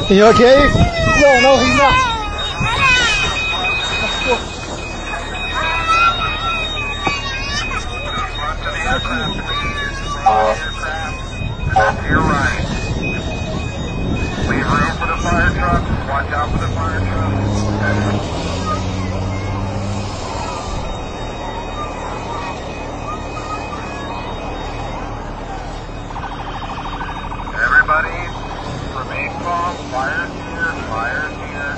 You okay? No, he's not. To your right. Leave room for the fire truck. Watch out for the fire truck. Everybody, remain calm. Fire's here. Fire's here.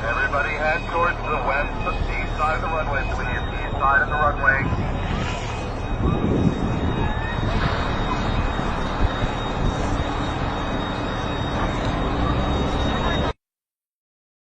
Everybody head towards the east side of the runway, please. East side of the runway.